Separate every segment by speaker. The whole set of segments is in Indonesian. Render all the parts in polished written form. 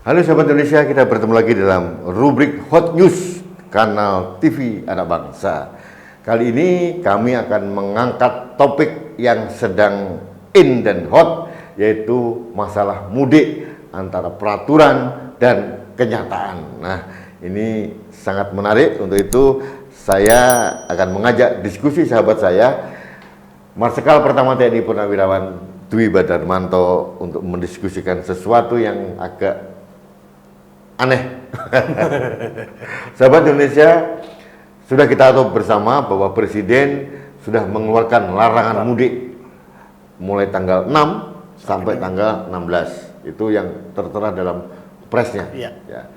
Speaker 1: Halo sahabat Indonesia, kita bertemu lagi dalam rubrik Hot News Kanal TV Anak Bangsa. Kali ini kami akan mengangkat topik yang sedang in dan hot, yaitu masalah mudik antara peraturan dan kenyataan. Nah, ini sangat menarik. Untuk itu saya akan mengajak diskusi sahabat saya, Marsikal Pertama TNI Purnawirawan Dwi Badarmanto, untuk mendiskusikan sesuatu yang agak aneh. Sahabat Indonesia, sudah kita tahu bersama bahwa Presiden sudah mengeluarkan larangan mudik mulai tanggal 6 sampai tanggal 16. Itu yang tertera dalam presnya.
Speaker 2: Ya.
Speaker 1: Ya.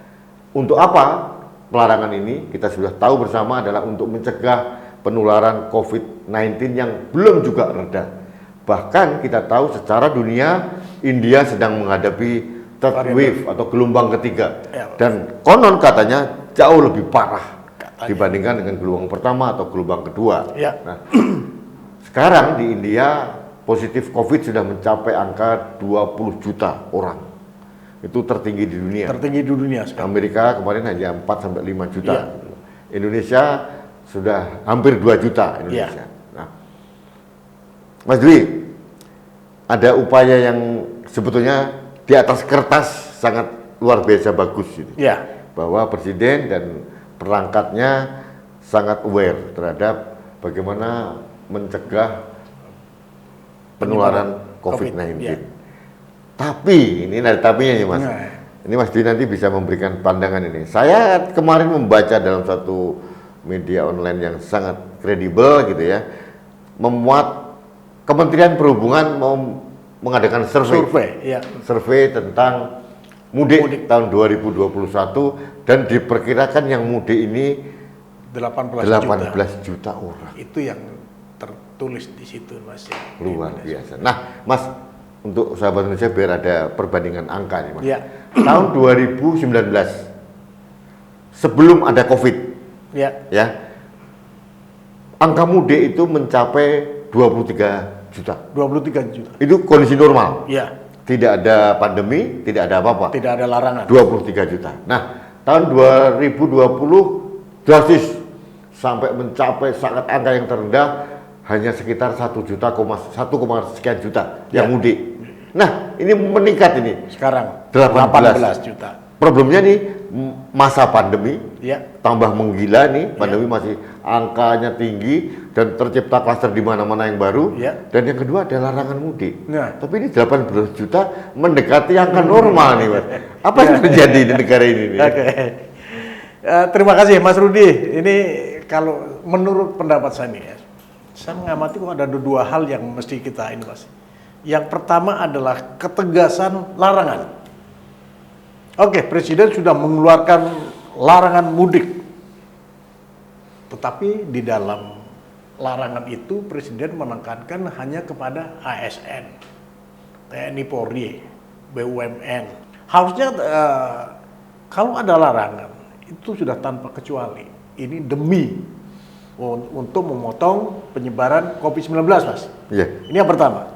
Speaker 1: Untuk apa pelarangan ini? Kita sudah tahu bersama adalah untuk mencegah penularan COVID-19 yang belum juga reda. Bahkan kita tahu secara dunia India sedang menghadapi third wave atau gelombang ketiga, dan konon katanya jauh lebih parah dibandingkan dengan gelombang pertama atau gelombang kedua. Nah, sekarang di India positif COVID sudah mencapai angka 20 juta orang. Itu tertinggi di dunia.
Speaker 2: Tertinggi di dunia sekarang.
Speaker 1: Amerika kemarin hanya 4 sampai 5 juta. Indonesia sudah hampir 2 juta Indonesia. Nah, Mas Dwi, ada upaya yang sebetulnya di atas kertas sangat luar biasa bagus ini. Bahwa Presiden dan perangkatnya sangat aware terhadap bagaimana mencegah penularan COVID-19. Tapi, ini ada tapinya nih Mas. Ini Mas Dwi nanti bisa memberikan pandangan ini. Saya kemarin membaca dalam satu media online yang sangat kredibel gitu ya, memuat Kementerian Perhubungan mau mengadakan survei tentang mudik tahun 2021, dan diperkirakan yang mudik ini 18 juta orang.
Speaker 2: Itu yang tertulis di situ, Mas.
Speaker 1: Luar biasa. Nah, Mas, untuk sahabat Indonesia biar ada perbandingan angka nih, Mas. Tahun 2019 sebelum ada Covid, angka mudik itu mencapai 23 juta. Itu kondisi normal. Tidak ada pandemi, tidak ada apa-apa.
Speaker 2: Tidak ada larangan.
Speaker 1: 23 juta. Nah, tahun 2020 drastis sampai mencapai sangat angka yang terendah, hanya sekitar 1 juta, 1, sekian juta yang mudik. Nah, ini meningkat ini.
Speaker 2: Sekarang
Speaker 1: 18
Speaker 2: juta.
Speaker 1: Problemnya nih masa pandemi, tambah menggila nih, pandemi masih angkanya tinggi dan tercipta klaster di mana-mana yang baru. Dan yang kedua ada larangan mudik. Tapi ini 18 juta mendekati angka normal nih, Mas. Apa yang terjadi di negara ini nih?
Speaker 2: Terima kasih Mas Rudi. Ini kalau menurut pendapat saya nih, saya mengamati kok ada dua hal yang mesti kita ini, Mas. Yang pertama adalah ketegasan larangan. Presiden sudah mengeluarkan larangan mudik. Tetapi di dalam larangan itu Presiden menekankan hanya kepada ASN, TNI Polri, BUMN. Harusnya kalau ada larangan itu sudah tanpa kecuali. Ini demi untuk memotong penyebaran COVID-19, Mas. Ini yang pertama.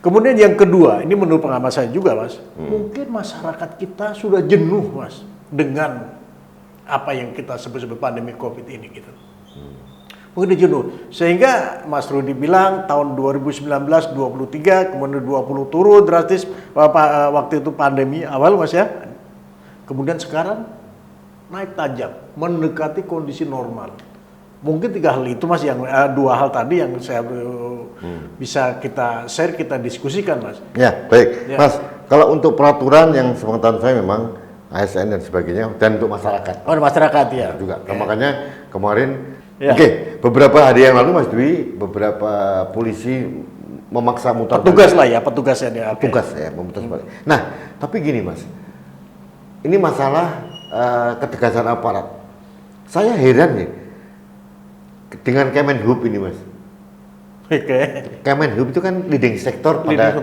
Speaker 2: Kemudian yang kedua, ini menurut pengamat saya juga, Mas, mungkin masyarakat kita sudah jenuh, Mas, dengan apa yang kita sebut-sebut pandemi COVID ini gitu. Mungkin jenuh. Sehingga Mas Rudi bilang tahun 2019, 23, kemudian 20 turun drastis waktu itu pandemi awal, Mas ya. Kemudian sekarang naik tajam, mendekati kondisi normal. Mungkin 3 hal itu, Mas, yang 2 hal tadi yang saya bisa kita share, kita diskusikan, Mas.
Speaker 1: Baik. Mas, kalau untuk peraturan yang sepengetahuan saya memang ASN dan sebagainya, dan untuk masyarakat.
Speaker 2: Masyarakat
Speaker 1: juga. Makanya kemarin, beberapa hari yang lalu Mas Dwi, beberapa polisi memaksa mutar
Speaker 2: petugas lah ya, petugasnya dia.
Speaker 1: Petugas ya, memutar balik. Nah, tapi gini Mas, ini masalah ketegasan aparat. Saya heran nih dengan Kemenhub ini, Mas. Kemenhub itu kan leading sektor pada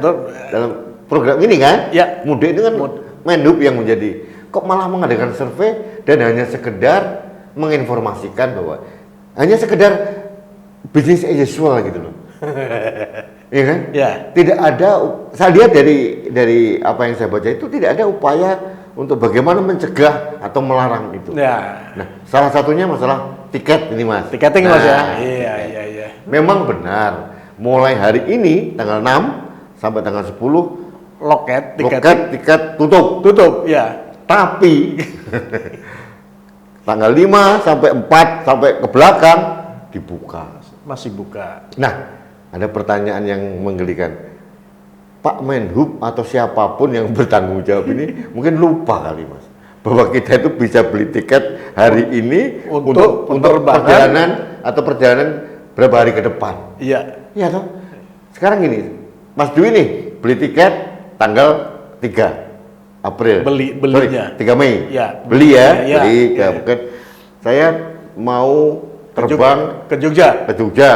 Speaker 1: dalam program ini kan? Mudik itu kan Menhub yang menjadi, kok malah mengadakan survei dan hanya sekedar menginformasikan bahwa hanya sekedar bisnis as usual gitu loh. Iya kan? Tidak ada, saya lihat dari apa yang saya baca itu tidak ada upaya untuk bagaimana mencegah atau melarang itu.
Speaker 2: Ya.
Speaker 1: Nah, salah satunya masalah tiket ini Mas.
Speaker 2: Tiketing Mas ya.
Speaker 1: Nah,
Speaker 2: Iya,
Speaker 1: tiket.
Speaker 2: iya, iya.
Speaker 1: Memang benar, mulai hari ini tanggal 6 sampai tanggal 10
Speaker 2: Loket
Speaker 1: loket tiket tutup.
Speaker 2: tutup, ya.
Speaker 1: Tapi tanggal 5 sampai 4 sampai ke belakang dibuka.
Speaker 2: Masih buka.
Speaker 1: Nah, ada pertanyaan yang menggelikan. Pak Menhub atau siapapun yang bertanggung jawab ini mungkin lupa kali Mas, bahwa kita itu bisa beli tiket hari ini
Speaker 2: Untuk
Speaker 1: untuk
Speaker 2: penerbangan.
Speaker 1: perjalanan atau perjalanan berapa hari ke depan.
Speaker 2: Iya.
Speaker 1: Iya toh? Sekarang gini, Mas Dwi nih beli tiket tanggal 3 April.
Speaker 2: Belinya.
Speaker 1: Sorry, 3 Mei.
Speaker 2: Ya.
Speaker 1: Beli ya,
Speaker 2: Ya,
Speaker 1: beli
Speaker 2: ya.
Speaker 1: mungkin saya mau terbang
Speaker 2: ke Jogja.
Speaker 1: ke Jogja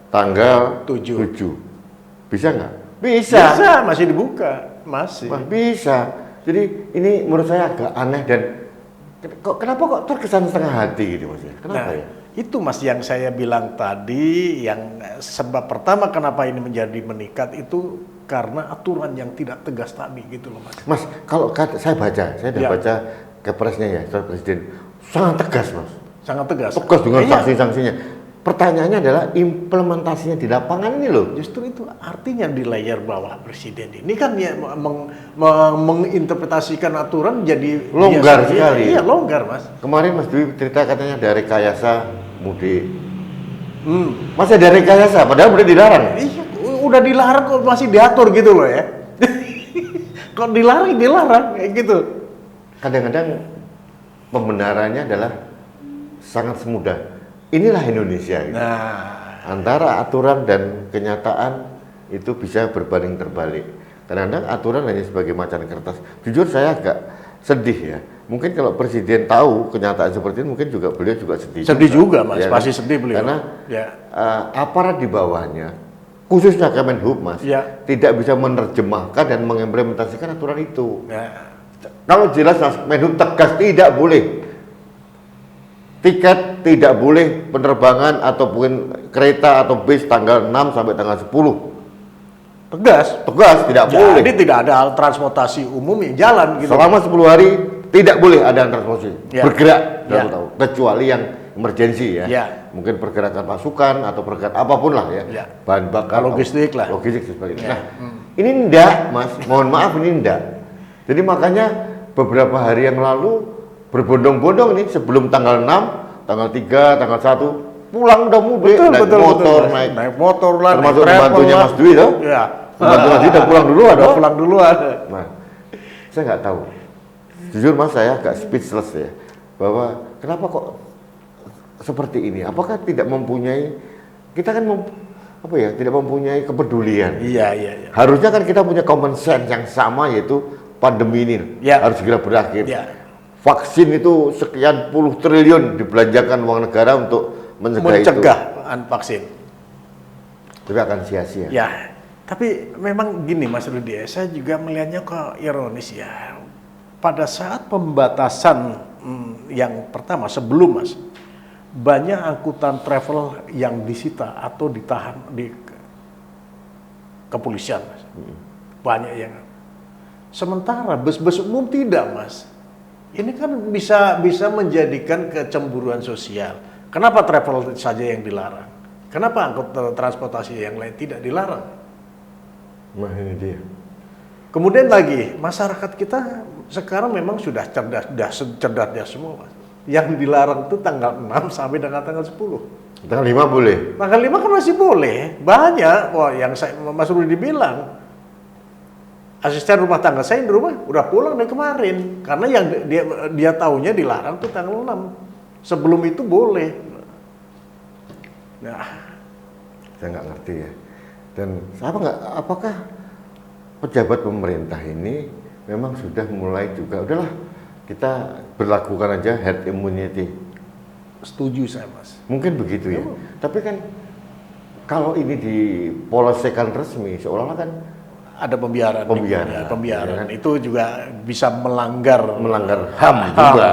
Speaker 1: tanggal
Speaker 2: 7.
Speaker 1: 7. Bisa nggak? Bisa.
Speaker 2: Bisa, masih dibuka. Masih.
Speaker 1: Wah, bisa. Jadi ini menurut saya agak aneh dan kenapa kok terkesan setengah hati gitu Mas? Kenapa
Speaker 2: Nah,
Speaker 1: ya?
Speaker 2: itu Mas yang saya bilang tadi, yang sebab pertama kenapa ini menjadi meningkat itu karena aturan yang tidak tegas tadi gitu loh Mas.
Speaker 1: Mas, kalau saya udah
Speaker 2: Ya.
Speaker 1: baca kepresnya ya, Surat Presiden sangat tegas Mas.
Speaker 2: Sangat tegas.
Speaker 1: Tegas dengan
Speaker 2: Iya.
Speaker 1: sanksi-sanksinya. Pertanyaannya adalah implementasinya di lapangan ini loh.
Speaker 2: Justru itu artinya di layer bawah presiden ini kan ya menginterpretasikan aturan jadi
Speaker 1: Longgar
Speaker 2: biasa.
Speaker 1: sekali.
Speaker 2: Iya, longgar Mas.
Speaker 1: Kemarin Mas Dwi cerita katanya ada rekayasa mudik.
Speaker 2: Hmm.
Speaker 1: Masih ada rekayasa, padahal udah dilarang.
Speaker 2: Iya, udah dilarang kok masih diatur gitu loh ya. Kok dilarang kayak gitu.
Speaker 1: Kadang-kadang pembenarannya adalah sangat semudah. Inilah Indonesia. Gitu.
Speaker 2: Nah,
Speaker 1: Antara aturan dan kenyataan itu bisa berbanding terbalik. Kadang-kadang aturan hanya sebagai macan kertas. Jujur saya agak sedih ya. Mungkin kalau presiden tahu kenyataan seperti ini, mungkin juga beliau juga sedih.
Speaker 2: sedih juga Mas,
Speaker 1: Ya
Speaker 2: pasti
Speaker 1: kan?
Speaker 2: sedih beliau.
Speaker 1: Karena
Speaker 2: ya.
Speaker 1: aparat di bawahnya, khususnya Kemenhub Mas,
Speaker 2: Ya.
Speaker 1: tidak bisa menerjemahkan dan mengimplementasikan aturan itu.
Speaker 2: Nah,
Speaker 1: Kalau jelas Mas, Kemenhub tegas tidak boleh. Tiket tidak boleh penerbangan ataupun kereta atau bis tanggal 6 sampai tanggal 10.
Speaker 2: tegas.
Speaker 1: Tegas tidak boleh.
Speaker 2: Jadi tidak ada transportasi umum yang jalan gitu.
Speaker 1: Selama 10 hari tidak boleh ada transportasi
Speaker 2: Ya.
Speaker 1: bergerak
Speaker 2: Ya.
Speaker 1: tahu kecuali yang emergensi ya.
Speaker 2: Ya.
Speaker 1: Mungkin pergerakan pasukan atau pergerakan apapun lah ya.
Speaker 2: Ya.
Speaker 1: Bahan bakar
Speaker 2: Logistik lah.
Speaker 1: Logistik seperti itu.
Speaker 2: Ya.
Speaker 1: Nah, ini enggak, Mas. Mohon maaf ini enggak. Jadi makanya beberapa hari yang lalu berbondong-bondong nih sebelum tanggal 6, tanggal 3, tanggal 1 pulang udah mudik naik motor,
Speaker 2: Mas. naik motor lah,
Speaker 1: termasuk
Speaker 2: naik travel
Speaker 1: pembantunya
Speaker 2: lah.
Speaker 1: Mas Dwi toh.
Speaker 2: Iya.
Speaker 1: Pembantu Mas Dwi udah pulang duluan
Speaker 2: Udah
Speaker 1: toh.
Speaker 2: pulang duluan.
Speaker 1: Nah, saya nggak tahu. Jujur Mas, saya agak speechless ya. Bahwa kenapa kok seperti ini? Apakah tidak mempunyai, kita kan tidak mempunyai kepedulian.
Speaker 2: Iya, iya, iya.
Speaker 1: Harusnya kan kita punya common sense yang sama, yaitu pandemi ini
Speaker 2: Ya.
Speaker 1: harus segera berakhir.
Speaker 2: Ya.
Speaker 1: Vaksin itu sekian puluh triliun dibelanjakan uang negara untuk mencegah itu.
Speaker 2: Mencegah vaksin.
Speaker 1: Tapi akan sia-sia.
Speaker 2: Ya, tapi memang gini Mas Rudi, saya juga melihatnya kok ironis ya. Pada saat pembatasan yang pertama sebelum Mas, banyak angkutan travel yang disita atau ditahan di kepolisian Mas. Banyak yang. Sementara bus-bus umum tidak Mas. Ini kan bisa menjadikan kecemburuan sosial. Kenapa travel saja yang dilarang? Kenapa angkut transportasi yang lain tidak dilarang?
Speaker 1: Nah ini dia.
Speaker 2: Kemudian lagi, masyarakat kita sekarang memang sudah cerdas semua, Mas. Yang dilarang itu tanggal 6 sampai dengan tanggal 10.
Speaker 1: Tanggal 5 boleh.
Speaker 2: Tanggal 5 kan masih boleh. Banyak, wah yang Mas Rudi bilang, asisten rumah tangga saya di rumah udah pulang dari kemarin. Karena yang dia taunya dilarang tuh tanggal 6. Sebelum itu boleh. Nah,
Speaker 1: Saya nggak ngerti ya. Dan apakah pejabat pemerintah ini memang sudah mulai juga, udahlah kita berlakukan aja herd immunity.
Speaker 2: setuju saya Mas.
Speaker 1: Mungkin begitu ya. Tapi kan kalau ini dipolisikan resmi, seolah-olah kan
Speaker 2: Ada pembiaran.
Speaker 1: Pembiaran.
Speaker 2: Ya, pembiaran.
Speaker 1: Ya kan?
Speaker 2: Itu juga bisa melanggar
Speaker 1: HAM juga.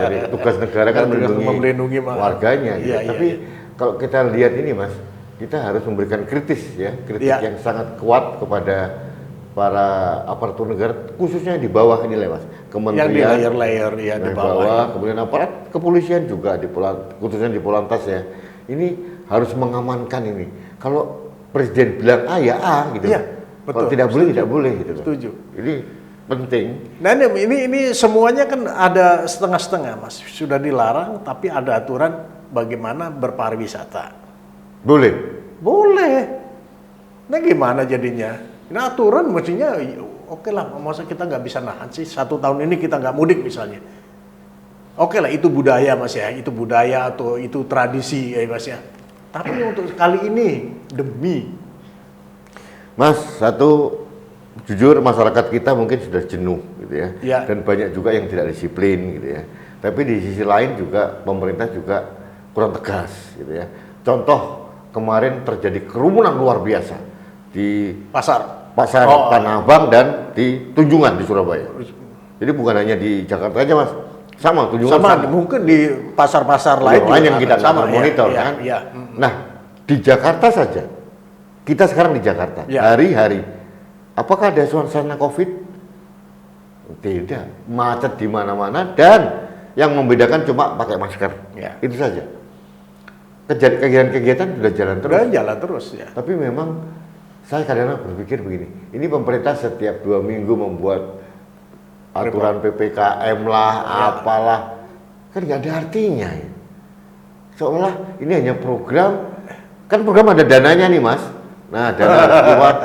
Speaker 1: Jadi tugas negara kan
Speaker 2: melindungi
Speaker 1: warganya. Gitu.
Speaker 2: Iya,
Speaker 1: Tapi
Speaker 2: iya.
Speaker 1: kalau kita lihat ini Mas, kita harus memberikan kritik
Speaker 2: Iya.
Speaker 1: yang sangat kuat kepada para aparatur negara, khususnya di bawah ini lah Mas,
Speaker 2: Yang di
Speaker 1: kementerian
Speaker 2: layer-layer ya di
Speaker 1: di
Speaker 2: bawah.
Speaker 1: bawah, kemudian aparat kepolisian juga khususnya di Polantas ya, ini harus mengamankan ini. Kalau presiden bilang A ya A gitu.
Speaker 2: Iya,
Speaker 1: Kalau
Speaker 2: betul.
Speaker 1: tidak boleh tidak boleh gitu. loh.
Speaker 2: Setuju.
Speaker 1: Ini penting.
Speaker 2: Nah ini semuanya kan ada setengah-setengah Mas. Sudah dilarang tapi ada aturan bagaimana berpariwisata.
Speaker 1: Boleh.
Speaker 2: Boleh. Nah gimana jadinya? Nah aturan mestinya oke lah, masa kita nggak bisa nahan sih 1 tahun ini kita nggak mudik misalnya. Oke lah itu budaya Mas ya, itu budaya atau itu tradisi ya Mas ya. Tapi untuk kali ini demi
Speaker 1: Mas, satu jujur masyarakat kita mungkin sudah jenuh gitu ya.
Speaker 2: Ya.
Speaker 1: Dan banyak juga yang tidak disiplin gitu ya. Tapi di sisi lain juga pemerintah juga kurang tegas gitu ya. Contoh kemarin terjadi kerumunan luar biasa di
Speaker 2: pasar.
Speaker 1: Pasar Tanah Abang dan di Tunjungan di Surabaya. Jadi bukan hanya di Jakarta aja Mas, sama Tunjungan
Speaker 2: Sama mungkin di pasar-pasar lain
Speaker 1: yang kita
Speaker 2: sama
Speaker 1: monitor
Speaker 2: ya,
Speaker 1: kan.
Speaker 2: Ya.
Speaker 1: Nah di Jakarta saja, kita sekarang di Jakarta
Speaker 2: Ya.
Speaker 1: hari-hari, apakah ada suasana COVID? Tidak, macet di mana-mana dan yang membedakan cuma pakai masker.
Speaker 2: Ya.
Speaker 1: Itu saja. Kegiatan-kegiatan sudah jalan terus.
Speaker 2: Dan jalan terus ya.
Speaker 1: Tapi memang saya kadang-kadang berpikir begini, ini pemerintah setiap 2 minggu membuat aturan PPKM lah, apalah, kan nggak ada artinya ya. Seolah ini hanya program, kan program ada dananya nih Mas. Nah dana lewat,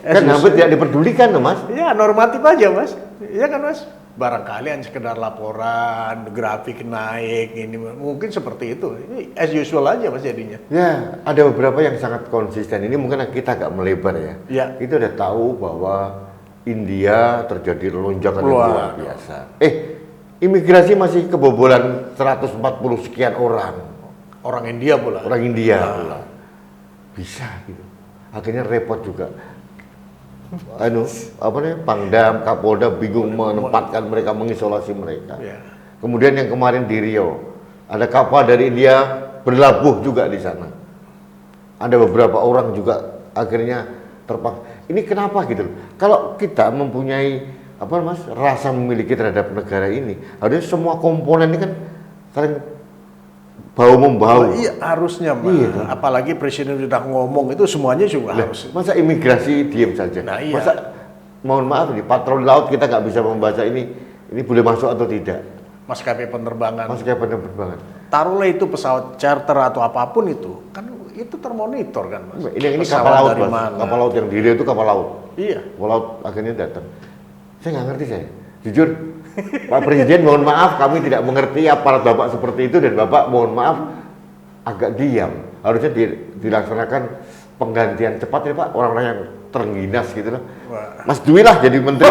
Speaker 1: kan hampir tidak dipedulikan loh Mas.
Speaker 2: Ya normatif aja Mas. Iya kan Mas? Barangkali hanya sekedar laporan, grafik naik, ini mungkin seperti itu. Ini as usual aja Mas jadinya.
Speaker 1: Ya, ada beberapa yang sangat konsisten. Ini mungkin kita agak melebar ya.
Speaker 2: Ya.
Speaker 1: Kita udah tahu bahwa India terjadi lonjakan yang luar biasa. Imigrasi masih kebobolan 140 sekian orang.
Speaker 2: Orang India pula.
Speaker 1: Orang India pula. Bisa gitu. Akhirnya repot juga. Pangdam, Kapolda bingung menempatkan mereka, mengisolasi mereka.
Speaker 2: Ya.
Speaker 1: Kemudian yang kemarin di Riau, ada kapal dari India berlabuh juga di sana. Ada beberapa orang juga akhirnya terpaksa. Ini kenapa gitu loh? Kalau kita mempunyai rasa memiliki terhadap negara ini, harusnya semua komponen ini kan saling bau membau.
Speaker 2: Iya harusnya Mas.
Speaker 1: Iya.
Speaker 2: Apalagi presiden sudah ngomong itu semuanya juga harus.
Speaker 1: Masa imigrasi diem saja?
Speaker 2: Nah, iya.
Speaker 1: Masa mohon maaf nih patroli laut kita nggak bisa membaca ini boleh masuk atau tidak?
Speaker 2: Maskapai penerbangan.
Speaker 1: Maskapai penerbangan.
Speaker 2: Taruhlah itu pesawat charter atau apapun itu, kan itu termonitor kan Mas.
Speaker 1: Ini
Speaker 2: Pesawat
Speaker 1: kapal laut
Speaker 2: dari
Speaker 1: Mas.
Speaker 2: mana?
Speaker 1: Kapal laut yang di Riau itu kapal laut.
Speaker 2: Iya.
Speaker 1: Kapal laut akhirnya datang. Saya nggak ngerti saya. Jujur, Pak Presiden mohon maaf kami tidak mengerti aparat Bapak seperti itu dan Bapak mohon maaf agak diam. Harusnya dilaksanakan penggantian cepat ya Pak, orang-orang yang terengginas gitu loh.
Speaker 2: Wah.
Speaker 1: Mas Dwi lah jadi menteri.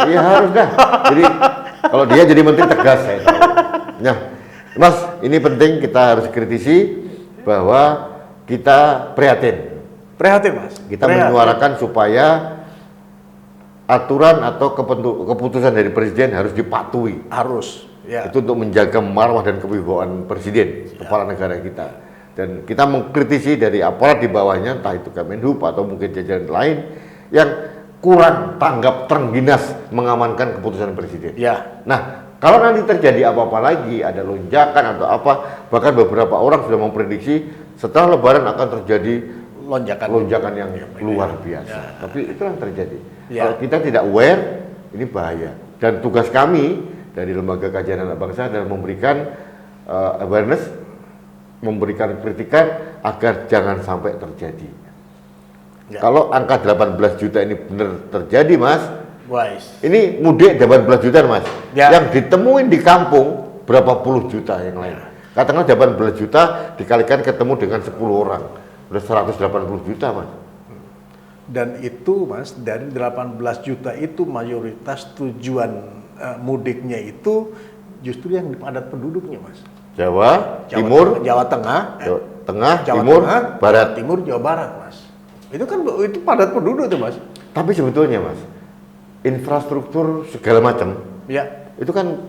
Speaker 1: Iya harus dah. Jadi kalau dia jadi menteri tegas saya tahu. Nah, Mas, ini penting kita harus kritisi bahwa kita prihatin.
Speaker 2: Prihatin Mas.
Speaker 1: Kita
Speaker 2: Prihatin.
Speaker 1: menyuarakan supaya aturan atau keputusan dari presiden harus dipatuhi.
Speaker 2: Harus. Ya.
Speaker 1: Itu untuk menjaga marwah dan kewibawaan presiden, kepala negara kita. Dan kita mengkritisi dari aparat di bawahnya, entah itu Kemenhub atau mungkin jajaran lain yang kurang tanggap terengginas mengamankan keputusan presiden.
Speaker 2: Ya.
Speaker 1: Nah, kalau nanti terjadi apa-apa lagi, ada lonjakan atau apa, bahkan beberapa orang sudah memprediksi setelah Lebaran akan terjadi lonjakan yang luar biasa.
Speaker 2: Ya.
Speaker 1: Tapi itu yang terjadi.
Speaker 2: Ya.
Speaker 1: Kalau kita tidak aware, ini bahaya. Dan tugas kami dari Lembaga Kajian Anak Bangsa adalah memberikan awareness, memberikan kritikan agar jangan sampai terjadi.
Speaker 2: Ya.
Speaker 1: Kalau angka 18 juta ini benar terjadi, Mas,
Speaker 2: Wise.
Speaker 1: ini mudik 18 juta, Mas.
Speaker 2: Ya.
Speaker 1: Yang ditemuin di kampung berapa puluh juta yang lain. Katakanlah 18 juta dikalikan ketemu dengan 10 orang. Udah 180 juta, Mas.
Speaker 2: Dan itu Mas, dari 18 juta itu mayoritas tujuan mudiknya itu justru yang padat penduduknya Mas.
Speaker 1: Jawa Timur,
Speaker 2: Jawa Tengah,
Speaker 1: Jawa Tengah,
Speaker 2: Jawa
Speaker 1: Timur,
Speaker 2: Tengah,
Speaker 1: Barat.
Speaker 2: Timur, Jawa Barat Mas. Itu kan itu padat penduduk tuh Mas.
Speaker 1: Tapi sebetulnya, Mas, infrastruktur segala macam
Speaker 2: Ya.
Speaker 1: itu kan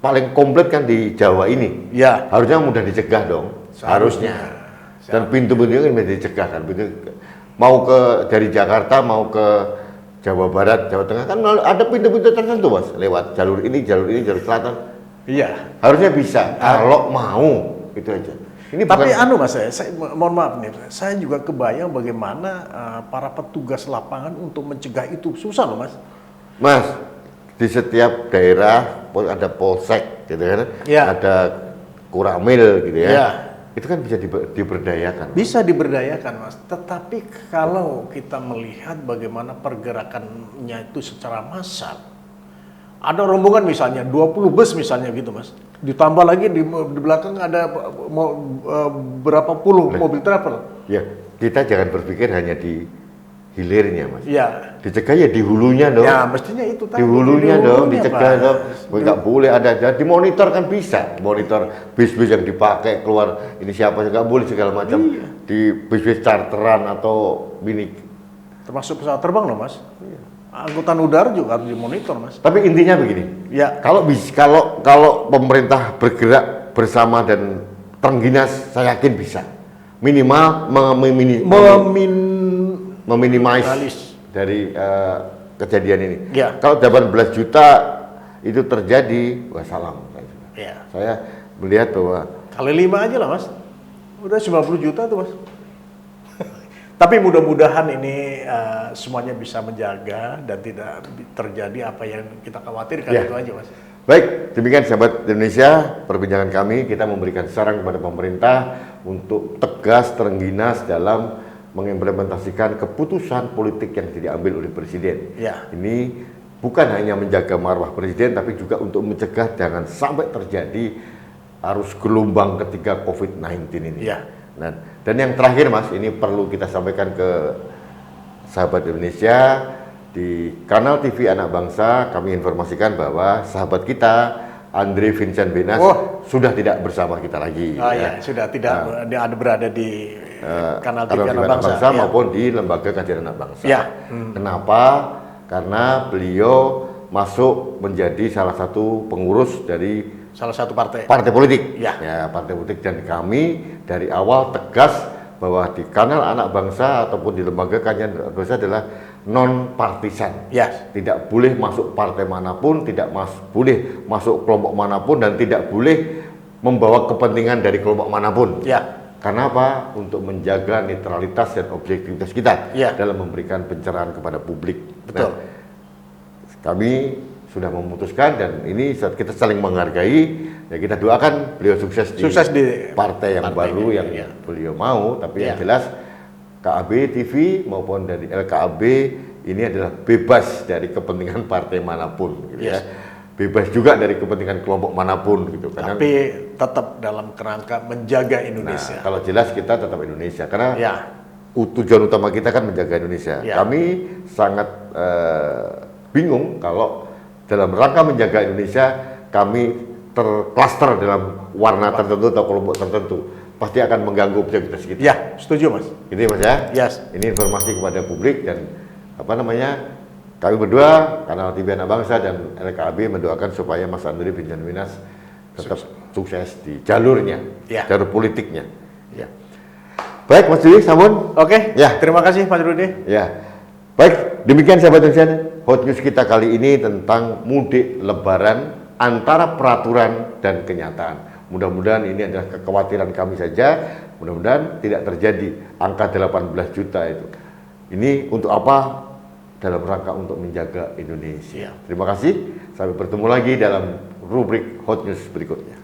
Speaker 1: paling komplit kan di Jawa ini.
Speaker 2: Ya.
Speaker 1: Harusnya mudah dicegah dong.
Speaker 2: Seharusnya.
Speaker 1: Dan pintu-pintunya kan bisa dicegah kan. mau dari Jakarta mau ke Jawa Barat, Jawa Tengah kan ada pintu-pintu tertentu mas, lewat jalur ini, jalur selatan.
Speaker 2: Iya.
Speaker 1: Harusnya bisa, kalau mau itu aja. Ini
Speaker 2: Tapi
Speaker 1: bukan,
Speaker 2: mas, saya mohon maaf nih, saya juga kebayang bagaimana para petugas lapangan untuk mencegah itu susah loh mas.
Speaker 1: mas, di setiap daerah ada polsek, gitu kan,
Speaker 2: Ya.
Speaker 1: ada kuramil, gitu ya.
Speaker 2: Ya.
Speaker 1: Itu kan bisa diberdayakan.
Speaker 2: Bisa diberdayakan mas, tetapi kalau kita melihat bagaimana pergerakannya itu secara massal, ada rombongan misalnya 20 bus misalnya gitu mas, ditambah lagi di belakang ada berapa puluh mobil travel.
Speaker 1: Ya, kita jangan berpikir hanya di hilirnya mas.
Speaker 2: Ya,
Speaker 1: Dicegah ya di hulunya dong.
Speaker 2: ya mestinya itu tadi.
Speaker 1: Di hulunya dong, dicegah
Speaker 2: Pak.
Speaker 1: dong. Nggak boleh ada, dimonitor kan bisa. Monitor bis-bis yang dipakai keluar, ini siapa, nggak boleh segala macam.
Speaker 2: Iya.
Speaker 1: Di bis-bis charteran atau mini.
Speaker 2: Termasuk pesawat terbang loh mas. Angkutan udara juga harus dimonitor mas.
Speaker 1: Tapi intinya begini,
Speaker 2: Ya.
Speaker 1: kalau pemerintah bergerak bersama dan terengginas, saya yakin bisa. Minimal meminimais dari kejadian ini.
Speaker 2: Ya.
Speaker 1: Kalau 18 juta itu terjadi, wah salam.
Speaker 2: Ya.
Speaker 1: Saya melihat bahwa
Speaker 2: Kali 5 aja lah mas, udah 90 juta tuh mas. Tapi mudah-mudahan ini semuanya bisa menjaga dan tidak terjadi apa yang kita khawatirkan.
Speaker 1: Ya.
Speaker 2: Itu aja mas.
Speaker 1: baik, demikian sahabat Indonesia, perbincangan kami. Kita memberikan saran kepada pemerintah untuk tegas, terengginas dalam mengimplementasikan keputusan politik yang diambil oleh Presiden.
Speaker 2: Ya.
Speaker 1: Ini bukan hanya menjaga marwah Presiden, tapi juga untuk mencegah jangan sampai terjadi arus gelombang ketiga COVID-19 ini.
Speaker 2: Ya.
Speaker 1: Nah, dan yang terakhir mas, ini perlu kita sampaikan ke sahabat Indonesia, di kanal TV Anak Bangsa kami informasikan bahwa sahabat kita Andre Vincent Benas sudah tidak bersama kita lagi.
Speaker 2: Oh ya, sudah tidak dia ada berada di kanal TV Anak
Speaker 1: Anak
Speaker 2: Bangsa, ya.
Speaker 1: maupun di Lembaga Kajian Anak Bangsa.
Speaker 2: Ya.
Speaker 1: Kenapa? Karena beliau masuk menjadi salah satu pengurus dari
Speaker 2: Salah satu partai.
Speaker 1: partai politik.
Speaker 2: Ya.
Speaker 1: Partai politik, dan kami dari awal tegas bahwa di kanal Anak Bangsa ataupun di Lembaga Kajian Anak Bangsa adalah non partisan.
Speaker 2: Yes.
Speaker 1: Tidak boleh masuk partai manapun, tidak boleh masuk kelompok manapun, dan tidak boleh membawa kepentingan dari kelompok manapun.
Speaker 2: Ya.
Speaker 1: Karena apa? Untuk menjaga netralitas dan objektivitas kita
Speaker 2: Ya.
Speaker 1: dalam memberikan pencerahan kepada publik.
Speaker 2: Betul.
Speaker 1: Nah, kami sudah memutuskan, dan ini saat kita saling menghargai, ya kita doakan beliau sukses
Speaker 2: di
Speaker 1: partai yang
Speaker 2: partainya,
Speaker 1: baru yang
Speaker 2: ya.
Speaker 1: beliau mau. Tapi
Speaker 2: Ya.
Speaker 1: yang jelas KAB TV maupun dari LKAB ini adalah bebas dari kepentingan partai manapun, gitu
Speaker 2: Yes.
Speaker 1: ya. Bebas juga dari kepentingan kelompok manapun, gitu. Karena,
Speaker 2: Tapi tetap dalam kerangka menjaga
Speaker 1: nah,
Speaker 2: Indonesia.
Speaker 1: kalau jelas kita tetap Indonesia, karena
Speaker 2: Ya.
Speaker 1: tujuan utama kita kan menjaga Indonesia.
Speaker 2: Ya.
Speaker 1: Kami sangat bingung kalau dalam rangka menjaga Indonesia kami terklaster dalam warna tertentu atau kelompok tertentu, pasti akan mengganggu objektivitas kita.
Speaker 2: Ya, setuju mas.
Speaker 1: Gitu ya mas ya.
Speaker 2: Yes.
Speaker 1: Ini informasi kepada publik, dan kami berdua kanal TV Anak Bangsa dan LKAB mendoakan supaya Mas Andre Vincent Benas tetap sukses di jalurnya,
Speaker 2: Ya.
Speaker 1: jalur politiknya. Ya. Baik Mas Dwi, Samun.
Speaker 2: Oke.
Speaker 1: Ya.
Speaker 2: Terima kasih Mas Rudi.
Speaker 1: Ya, baik, demikian sahabat Indonesia, hot news kita kali ini tentang mudik lebaran antara peraturan dan kenyataan. Mudah-mudahan ini adalah kekhawatiran kami saja, mudah-mudahan tidak terjadi angka 18 juta itu. Ini untuk apa? Dalam rangka untuk menjaga Indonesia. Terima kasih, sampai bertemu lagi dalam rubrik hot news berikutnya.